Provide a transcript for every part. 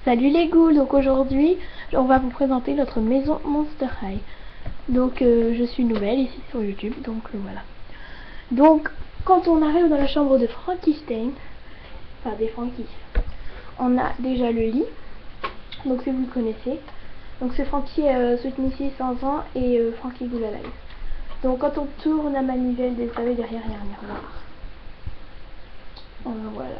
Salut les ghouls, donc aujourd'hui on va vous présenter notre maison Monster High. Donc je suis nouvelle ici sur YouTube, donc voilà. Donc quand on arrive dans la chambre de Frankenstein, enfin des Frankies, on a déjà le lit, donc si vous le connaissez. Donc c'est Frankie Sweet Missy 100 ans et Frankie Ghoul Alive. Donc quand on tourne la manivelle, vous savez, derrière il y a un miroir. Voilà.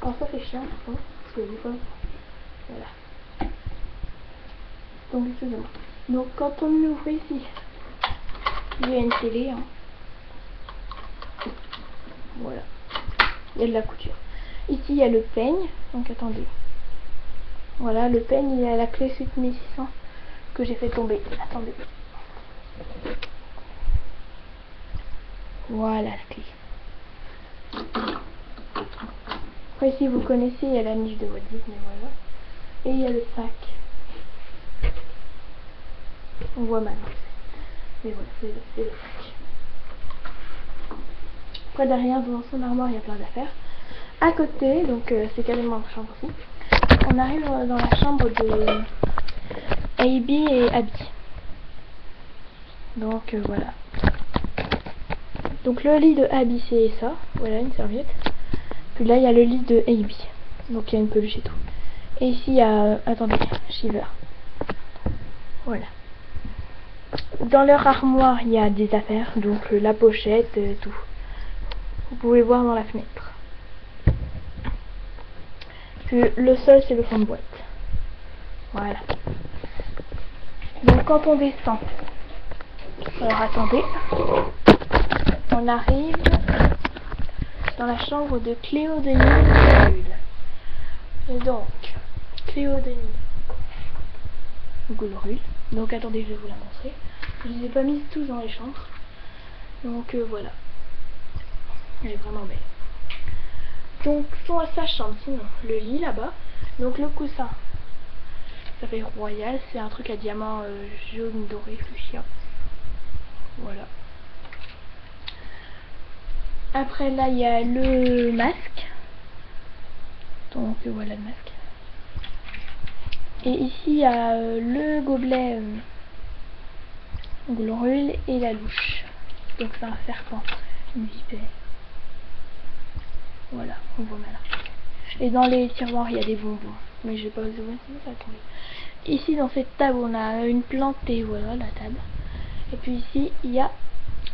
Alors ça fait chiant par contre, parce que des fois, voilà. Donc excusez-moi. Donc quand on ouvre ici, il y a une télé, hein. Voilà. Il y a de la couture. Ici il y a le peigne, donc attendez. Voilà, le peigne il y a la clé 7600 que j'ai fait tomber. Attendez. Voilà la clé. Après si vous connaissez, il y a la niche de Walt Disney, voilà. Et il y a le sac. On voit mal. Mais voilà, c'est le sac. Après derrière, dans son armoire, il y a plein d'affaires. À côté, donc c'est carrément la chambre aussi. On arrive dans la chambre de Abby et Abby. Donc voilà. Donc le lit de Abby c'est ça. Voilà, une serviette. Puis là il y a le lit de Abby. Donc il y a une peluche et tout. Et ici il y a... attendez, Shiver. Voilà. Dans leur armoire il y a des affaires. Donc la pochette, tout. Vous pouvez voir dans la fenêtre. Puis le sol c'est le fond de boîte. Voilà. Donc quand on descend, alors attendez, on arrive dans la chambre de Cléo Denis. Et donc Cléo Denis Goulrul. Donc attendez, je vais vous la montrer. Je les ai pas mises tous dans les chambres. Donc voilà. Elle est vraiment belle. Donc sont à sa chambre, sinon le lit là-bas. Donc le coussin, ça fait royal, c'est un truc à diamant jaune doré fuchsia. Voilà. Après là il y a le masque. Donc voilà le masque. Et ici il y a le gobelet Goulrul et la louche. Donc c'est un serpent, une vipère. Voilà, on voit mal. Et dans les tiroirs il y a des bonbons. Mais je vais pas vous ouvrir sinon ça va tomber. Ici dans cette table on a une plante et voilà la table. Et puis ici il y a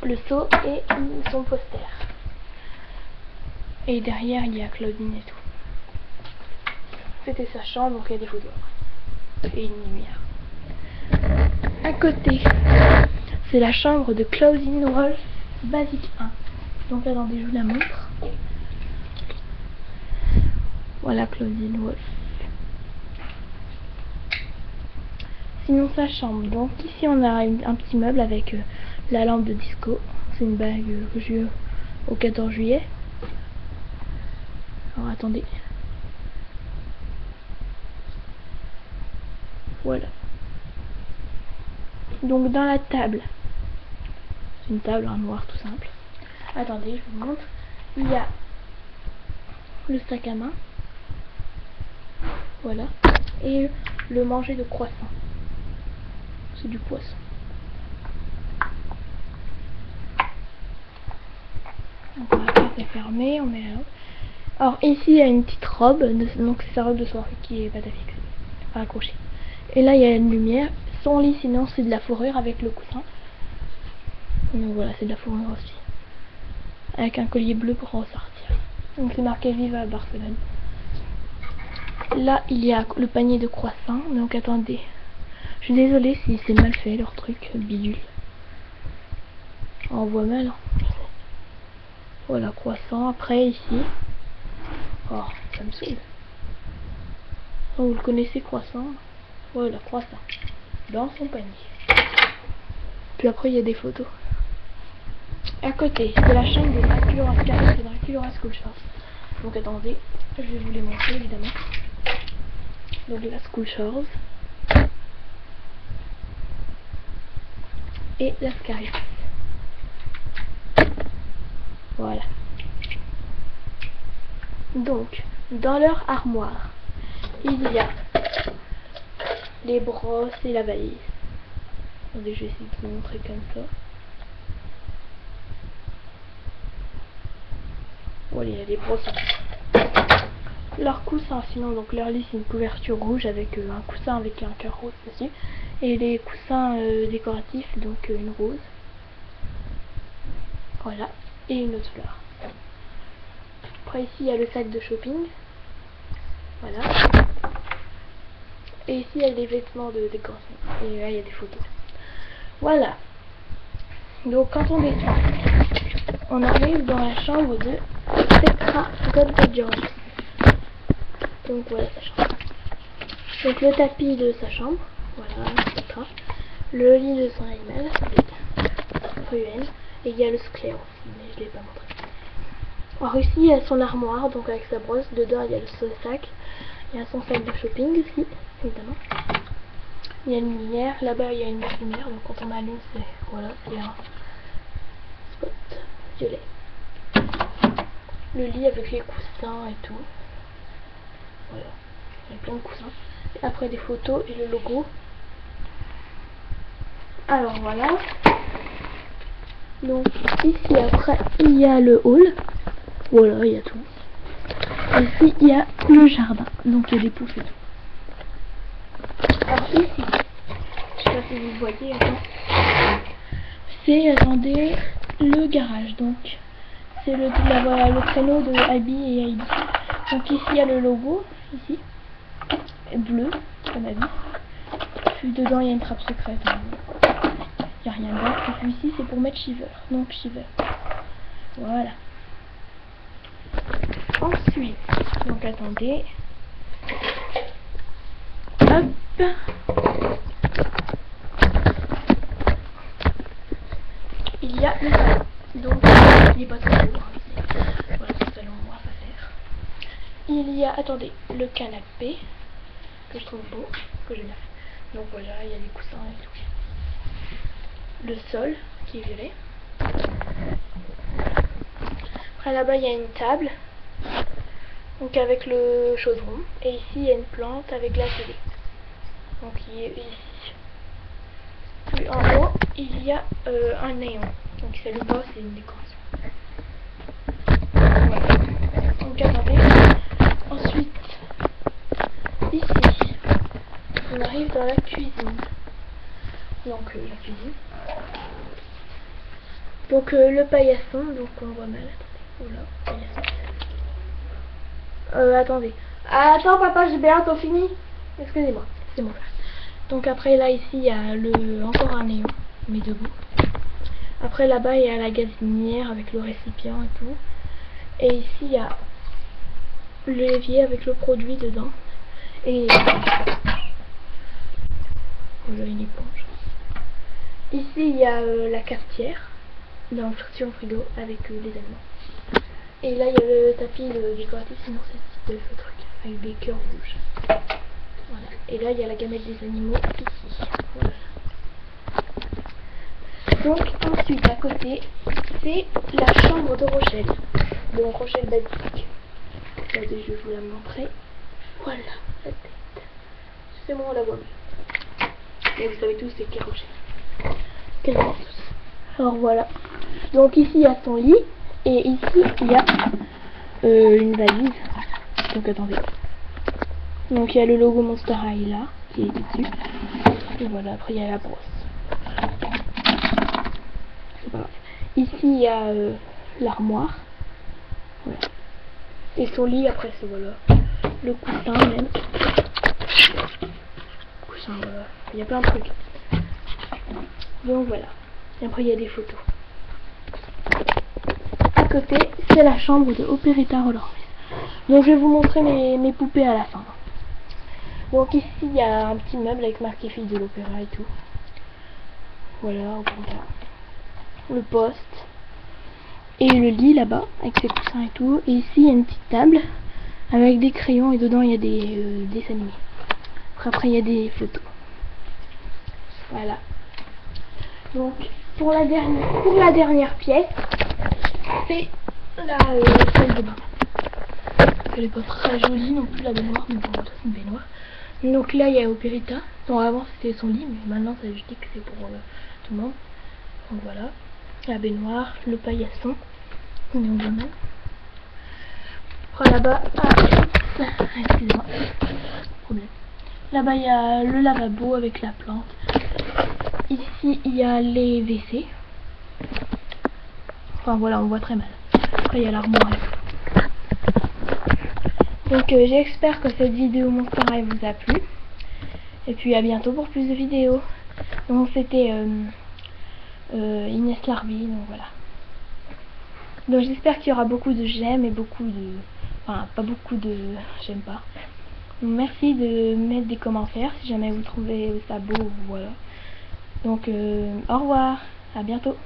le seau et son poster. Et derrière il y a Claudine et tout. C'était sa chambre, donc il y a des photos. Et une lumière. À côté, c'est la chambre de Claudine Wolf Basique 1. Donc attendez, je vous la montre. Voilà Claudine Wolf. Sinon sa chambre. Donc ici on a un petit meuble avec la lampe de disco. C'est une bague que j'ai eue au 14 juillet. Alors attendez. Voilà. Donc dans la table, c'est une table en noir tout simple. Attendez, je vous montre. Il y a le sac à main. Voilà. Et le manger de croissant. C'est du poisson. Donc voilà, c'est fermé, on met là. Alors ici il y a une petite robe, donc c'est sa robe de soirée qui est pas fixée, pas accrochée. Et là il y a une lumière. Son lit sinon c'est de la fourrure avec le coussin. Donc voilà, c'est de la fourrure aussi. Avec un collier bleu pour ressortir. Donc c'est marqué Vive à Barcelone. Là il y a le panier de croissants. Donc attendez. Je suis désolée si c'est mal fait leur truc bidule. On voit mal. Hein. Voilà, croissant. Après ici. Oh, ça me saoule. Oh, vous le connaissez, croissant? Voilà, croissant. Dans son panier. Puis après, il y a des photos. À côté, c'est la chambre de Draculaura Scarlet et Draculaura Schoolshores. Donc attendez, je vais vous les montrer évidemment. Donc la Schoolshores. Et la Scarlet. Voilà. Donc, dans leur armoire, il y a les brosses et la valise. Attendez, je vais essayer de vous montrer comme ça. Voilà, il y a les brosses. Leur coussin, sinon, donc leur lit, c'est une couverture rouge avec un coussin avec un cœur rose dessus. Et les coussins décoratifs, donc une rose. Voilà. Et une autre fleur. Après, ici, il y a le sac de shopping. Voilà. Et ici, il y a des vêtements de décoration. Et là, il y a des photos. Voilà. Donc, quand on descend, on arrive dans la chambre de Petra Godbedgeorge. Donc, voilà sa chambre. Donc, le tapis de sa chambre. Voilà, Petra. Le lit de son animal. Ruelle. Et il y a le sclère aussi, mais je ne l'ai pas montré. Alors, ici, il y a son armoire, donc avec sa brosse. Dedans, il y a le sac. Il y a son sac de shopping aussi, évidemment. Il y a une lumière, là-bas il y a une autre lumière, donc quand on allume, c'est voilà, c'est un spot violet. Le lit avec les coussins et tout. Voilà, il y a plein de coussins. Et après des photos et le logo. Alors voilà. Donc ici après il y a le hall. Voilà, il y a tout. Ici il y a le jardin, donc il y a des pousses et tout. Alors ici, je sais pas si vous voyez, c'est, attendez, le garage. Donc c'est le créneau de Abby et Heidi. Donc ici il y a le logo, ici, bleu, comme Abby. Puis dedans il y a une trappe secrète. Il n'y a rien dedans. Et puis ici c'est pour mettre Shiver. Donc Shiver. Voilà. Ensuite, donc attendez. Hop. Il y a le salon. Donc il n'est pas très lourd. Voilà, ce salon, on va pas faire. Il y a, attendez, le canapé que je trouve beau, que j'aime bien. Donc voilà, il y a des coussins et tout. Le sol qui est violet. Après là-bas il y a une table. Donc avec le chaudron. Et ici il y a une plante avec la télé. Donc il est ici. Puis en haut il y a un néon. Donc c'est le bas, c'est une décoration. Voilà. Donc attendez. Ensuite, ici, on arrive dans la cuisine. Donc la cuisine. Donc le paillasson, donc on voit mal. Attendez. Oula, paillasson. Attendez. Attends papa, j'ai bientôt fini. Excusez-moi, c'est mon frère. Donc après là ici il y a encore un néon, mais debout. Après là-bas il y a la gazinière avec le récipient et tout. Et ici il y a l'évier avec le produit dedans. Et voilà une éponge. Ici il y a la cafetière dans le frigo avec les aliments. Et là il y a le tapis décoratif, sinon c'est ce truc avec des cœurs rouges. Voilà. Et là il y a la gamelle des animaux ici. Voilà. Donc ensuite à côté c'est la chambre de Rochelle. Donc Rochelle basique. Regardez, je vais vous la montrer. Voilà la tête. C'est moi on la voit mieux. Et vous savez tous c'est qui Rochelle. Quasiment tous. Alors voilà. Donc ici il y a son lit. Et ici il y a une valise. Donc attendez. Donc il y a le logo Monster High là qui est dessus. Et voilà, après il y a la brosse. C'est pas grave. Ici il y a l'armoire. Voilà. Et son lit après c'est voilà. Le coussin même. Coussin voilà. Il y a plein de trucs. Donc voilà. Et après il y a des photos. À côté c'est la chambre de Operetta Roland. Donc je vais vous montrer mes poupées à la fin. Donc ici il y a un petit meuble avec marqué fille de l'opéra et tout. Voilà, au comptoir. Le poste. Et le lit là-bas avec ses coussins et tout. Et ici il y a une petite table avec des crayons et dedans il y a des dessins animés. Après il y a des photos. Voilà. Donc pour la dernière pièce, c'est la salle de bain. Elle est pas très jolie non plus la baignoire, mais bon, c'est une baignoire. Donc là il y a Opérita. Donc avant c'était son lit, mais maintenant ça, je dis que c'est pour tout le monde. Donc voilà, la baignoire, le paillasson. On est en baignoire. Après là-bas, excusez-moi, problème. Là-bas il y a le lavabo avec la plante. Ici il y a les WC. Enfin voilà, on voit très mal. Après il y a l'armoire. Donc j'espère que cette vidéo Monstera vous a plu. Et puis à bientôt pour plus de vidéos. Donc c'était Inès Larbi, donc voilà. Donc j'espère qu'il y aura beaucoup de j'aime et beaucoup de... Enfin pas beaucoup de j'aime pas. Donc merci de mettre des commentaires si jamais vous trouvez ça beau, voilà. Donc au revoir, à bientôt.